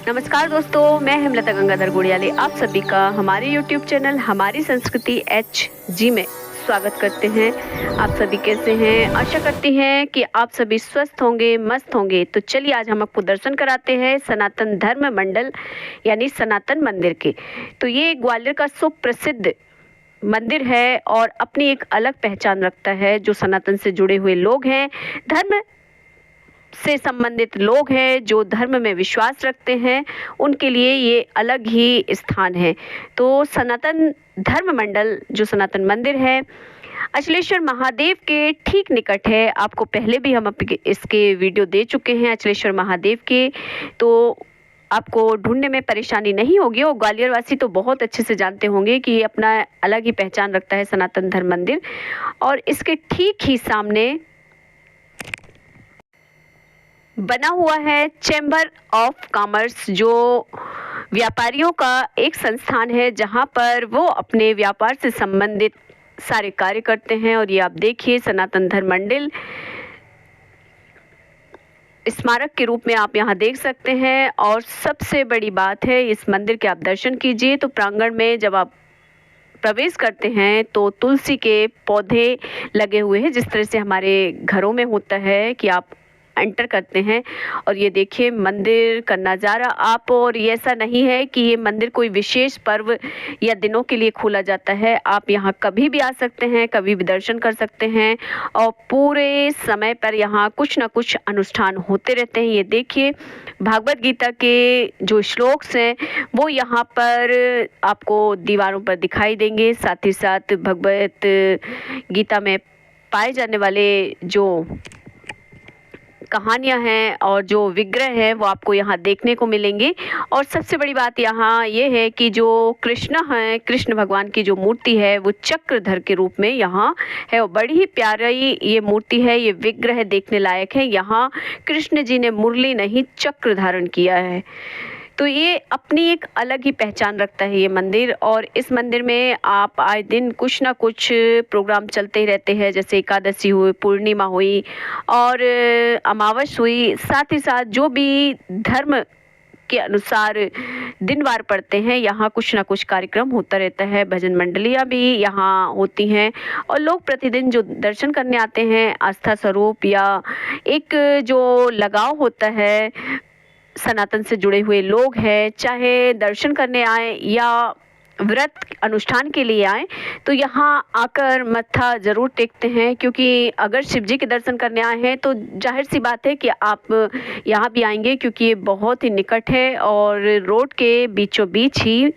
नमस्कार दोस्तों, मैं हेमलता गंगाधर गुड़ियाले आप सभी का हमारे YouTube चैनल हमारी संस्कृति HG में स्वागत करते हैं। आप सभी कैसे हैं? आशा करती हैं कि आप सभी स्वस्थ होंगे, मस्त होंगे। तो चलिए आज हम आपको दर्शन कराते हैं सनातन धर्म मंडल यानी सनातन मंदिर के। तो ये ग्वालियर का सुप्रसिद्ध मंदिर है और अपनी एक अलग पहचान रखता है। जो सनातन से जुड़े हुए लोग हैं, धर्म से संबंधित लोग हैं, जो धर्म में विश्वास रखते हैं, उनके लिए ये अलग ही स्थान है। तो सनातन धर्म मंडल जो सनातन मंदिर है अचलेश्वर महादेव के ठीक निकट है। आपको पहले भी हम इसके वीडियो दे चुके हैं अचलेश्वर महादेव के, तो आपको ढूंढने में परेशानी नहीं होगी। और ग्वालियर वासी तो बहुत अच्छे से जानते होंगे कि ये अपना अलग ही पहचान रखता है सनातन धर्म मंदिर। और इसके ठीक ही सामने बना हुआ है चैम्बर ऑफ कॉमर्स, जो व्यापारियों का एक संस्थान है जहां पर वो अपने व्यापार से संबंधित सारे कार्य करते हैं। और ये आप देखिए सनातन धर्म मंडल स्मारक के रूप में आप यहां देख सकते हैं। और सबसे बड़ी बात है, इस मंदिर के आप दर्शन कीजिए तो प्रांगण में जब आप प्रवेश करते हैं तो तुलसी के पौधे लगे हुए हैं, जिस तरह से हमारे घरों में होता है कि आप एंटर करते हैं। और ये देखिए मंदिर का नज़ारा आप। और ये ऐसा नहीं है कि ये मंदिर कोई विशेष पर्व या दिनों के लिए खोला जाता है। आप यहाँ कभी भी आ सकते हैं, कभी भी दर्शन कर सकते हैं और पूरे समय पर यहाँ कुछ ना कुछ अनुष्ठान होते रहते हैं। ये देखिए भागवत गीता के जो श्लोक्स हैं वो यहाँ पर आपको दीवारों पर दिखाई देंगे। साथ ही साथ भगवत गीता में पाए जाने वाले जो कहानियां हैं और जो विग्रह हैं वो आपको यहाँ देखने को मिलेंगे। और सबसे बड़ी बात यहाँ ये है कि जो कृष्ण हैं, कृष्ण भगवान की जो मूर्ति है वो चक्रधर के रूप में यहाँ है। और बड़ी ही प्यारी ये मूर्ति है, ये विग्रह देखने लायक है। यहाँ कृष्ण जी ने मुरली नहीं चक्र धारण किया है। तो ये अपनी एक अलग ही पहचान रखता है ये मंदिर। और इस मंदिर में आप आए दिन कुछ ना कुछ प्रोग्राम चलते ही रहते हैं, जैसे एकादशी हुई, पूर्णिमा हुई और अमावस हुई। साथ ही साथ जो भी धर्म के अनुसार दिनवार पड़ते हैं, यहाँ कुछ ना कुछ कार्यक्रम होता रहता है। भजन मंडलियाँ भी यहाँ होती हैं और लोग प्रतिदिन जो दर्शन करने आते हैं, आस्था स्वरूप या एक जो लगाव होता है सनातन से जुड़े हुए लोग हैं, चाहे दर्शन करने आए या व्रत अनुष्ठान के लिए आए, तो यहाँ आकर मत्था ज़रूर टेकते हैं। क्योंकि अगर शिव जी के दर्शन करने आए हैं तो जाहिर सी बात है कि आप यहाँ भी आएंगे, क्योंकि ये बहुत ही निकट है और रोड के बीचों बीच ही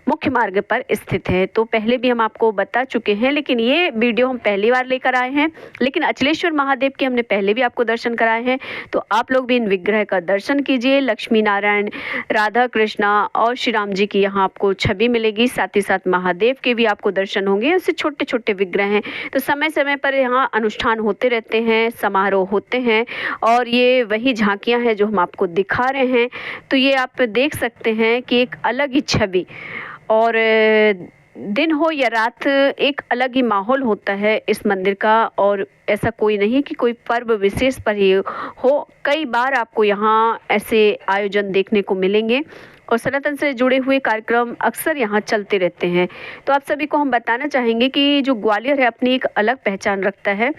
मुख्य मार्ग पर स्थित है। तो पहले भी हम आपको बता चुके हैं, लेकिन ये वीडियो हम पहली बार लेकर आए हैं। लेकिन अचलेश्वर महादेव के हमने पहले भी आपको दर्शन कराए हैं, तो आप लोग भी इन विग्रह का दर्शन कीजिए। लक्ष्मी नारायण, राधा कृष्णा और श्री राम जी की यहाँ आपको छवि मिलेगी। साथ ही साथ महादेव के भी आपको दर्शन होंगे। उससे छोटे छोटे विग्रह हैं। तो समय समय पर यहाँ अनुष्ठान होते रहते हैं, समारोह होते हैं और ये वही झांकियाँ हैं जो हम आपको दिखा रहे हैं। तो ये आप देख सकते हैं कि एक अलग ही छवि और दिन हो या रात एक अलग ही माहौल होता है इस मंदिर का। और ऐसा कोई नहीं कि कोई पर्व विशेष पर ही हो, कई बार आपको यहाँ ऐसे आयोजन देखने को मिलेंगे और सनातन से जुड़े हुए कार्यक्रम अक्सर यहाँ चलते रहते हैं। तो आप सभी को हम बताना चाहेंगे कि जो ग्वालियर है अपनी एक अलग पहचान रखता है।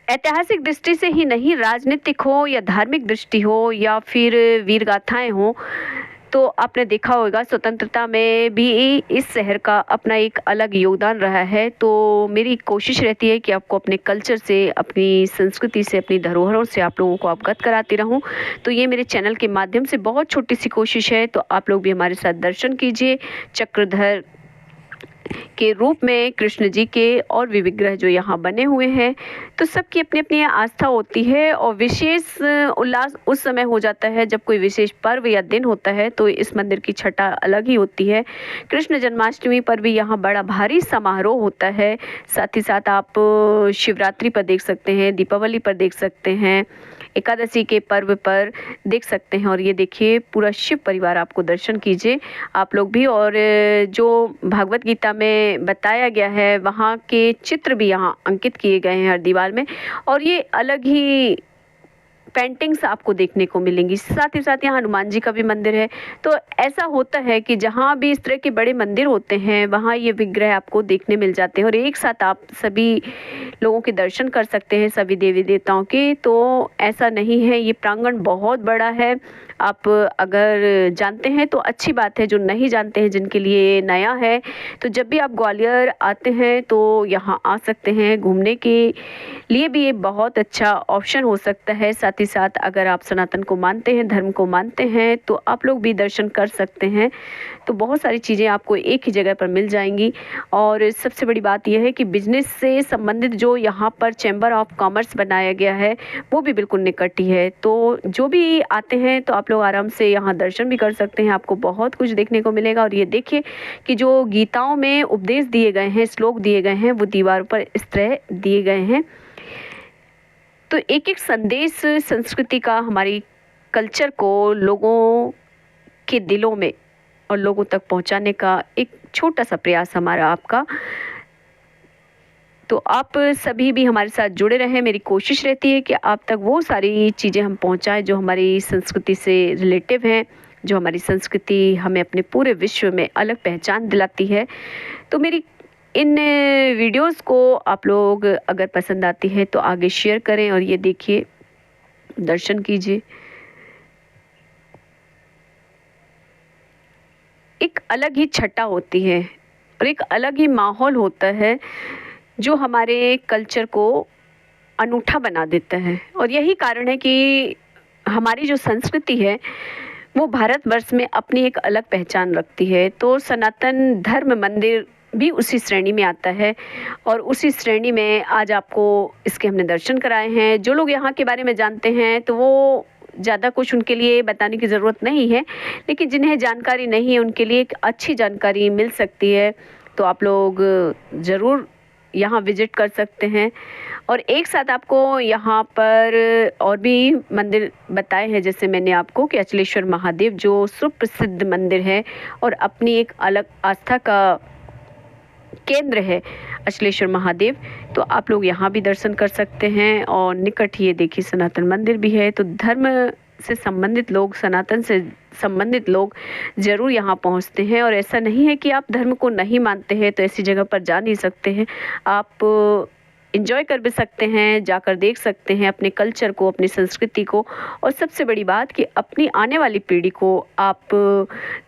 ऐतिहासिक दृष्टि से ही नहीं, राजनीतिक हो या धार्मिक दृष्टि हो या फिर वीर गाथाएं हो, तो आपने देखा होगा स्वतंत्रता में भी इस शहर का अपना एक अलग योगदान रहा है। तो मेरी कोशिश रहती है कि आपको अपने कल्चर से, अपनी संस्कृति से, अपनी धरोहरों से आप लोगों को अवगत कराती रहूं। तो ये मेरे चैनल के माध्यम से बहुत छोटी सी कोशिश है। तो आप लोग भी हमारे साथ दर्शन कीजिए चक्रधर के रूप में कृष्ण जी के और भी विग्रह जो यहाँ बने हुए हैं। तो सबकी अपनी अपनी आस्था होती है और विशेष उल्लास उस समय हो जाता है जब कोई विशेष पर्व या दिन होता है। तो इस मंदिर की छटा अलग ही होती है। कृष्ण जन्माष्टमी पर भी यहाँ बड़ा भारी समारोह होता है। साथ ही साथ आप शिवरात्रि पर देख सकते हैं, दीपावली पर देख सकते हैं, एकादशी के पर्व पर देख सकते हैं। और ये देखिए पूरा शिव परिवार आपको दर्शन कीजिए आप लोग भी। और जो भागवत गीता में बताया गया है वहाँ के चित्र भी यहाँ अंकित किए गए हैं हर दीवार में। और ये अलग ही पेंटिंग्स आपको देखने को मिलेंगी। साथ ही साथ यहाँ हनुमान जी का भी मंदिर है। तो ऐसा होता है कि जहाँ भी इस तरह के बड़े मंदिर होते हैं वहाँ ये विग्रह आपको देखने मिल जाते हैं और एक साथ आप सभी लोगों के दर्शन कर सकते हैं, सभी देवी देवताओं के। तो ऐसा नहीं है, ये प्रांगण बहुत बड़ा है। आप अगर जानते हैं तो अच्छी बात है, जो नहीं जानते हैं जिनके लिए नया है, तो जब भी आप ग्वालियर आते हैं तो यहाँ आ सकते हैं। घूमने के लिए भी ये बहुत अच्छा ऑप्शन हो सकता है। साथ ही साथ अगर आप सनातन को मानते हैं, धर्म को मानते हैं, तो आप लोग भी दर्शन कर सकते हैं। तो बहुत सारी चीज़ें आपको एक ही जगह पर मिल जाएंगी। और सबसे बड़ी बात यह है कि बिजनेस से संबंधित जो यहाँ पर चैम्बर ऑफ कॉमर्स बनाया गया है वो भी बिल्कुल निकट ही है। तो जो भी आते हैं तो आप लोग आराम से यहाँ दर्शन भी कर सकते हैं, आपको बहुत कुछ देखने को मिलेगा। और ये देखिए कि जो गीताओं में उपदेश दिए गए हैं, श्लोक दिए गए हैं, वो दीवारों पर इस तरह दिए गए हैं। तो एक एक संदेश संस्कृति का हमारी कल्चर को लोगों के दिलों में और लोगों तक पहुंचाने का एक छोटा सा प्रयास हमारा आपका। तो आप सभी भी हमारे साथ जुड़े रहें। मेरी कोशिश रहती है कि आप तक वो सारी चीज़ें हम पहुंचाएं जो हमारी संस्कृति से रिलेटिव हैं, जो हमारी संस्कृति हमें अपने पूरे विश्व में अलग पहचान दिलाती है। तो मेरी इन वीडियोस को आप लोग अगर पसंद आती है तो आगे शेयर करें। और ये देखिए, दर्शन कीजिए। एक अलग ही छटा होती है और एक अलग ही माहौल होता है जो हमारे कल्चर को अनूठा बना देता है। और यही कारण है कि हमारी जो संस्कृति है वो भारतवर्ष में अपनी एक अलग पहचान रखती है। तो सनातन धर्म मंदिर भी उसी श्रेणी में आता है और उसी श्रेणी में आज आपको इसके हमने दर्शन कराए हैं। जो लोग यहाँ के बारे में जानते हैं तो वो ज़्यादा कुछ उनके लिए बताने की ज़रूरत नहीं है, लेकिन जिन्हें जानकारी नहीं है उनके लिए एक अच्छी जानकारी मिल सकती है। तो आप लोग ज़रूर यहाँ विजिट कर सकते हैं। और एक साथ आपको यहाँ पर और भी मंदिर बताए हैं, जैसे मैंने आपको कि अचलेश्वर महादेव जो सुप्रसिद्ध मंदिर है और अपनी एक अलग आस्था का केंद्र है अचलेश्वर महादेव। तो आप लोग यहाँ भी दर्शन कर सकते हैं। और निकट ही ये देखिए सनातन मंदिर भी है। तो धर्म से संबंधित लोग, सनातन से संबंधित लोग ज़रूर यहाँ पहुँचते हैं। और ऐसा नहीं है कि आप धर्म को नहीं मानते हैं तो ऐसी जगह पर जा नहीं सकते हैं। आप इंजॉय कर भी सकते हैं, जाकर देख सकते हैं अपने कल्चर को, अपनी संस्कृति को। और सबसे बड़ी बात कि अपनी आने वाली पीढ़ी को आप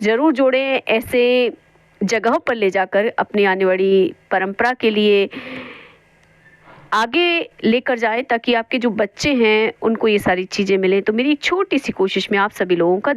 ज़रूर जोड़ें, ऐसे जगहों पर ले जाकर अपनी आने वाली परंपरा के लिए आगे लेकर जाएं, ताकि आपके जो बच्चे हैं उनको ये सारी चीज़ें मिलें। तो मेरी एक छोटी सी कोशिश में आप सभी लोगों का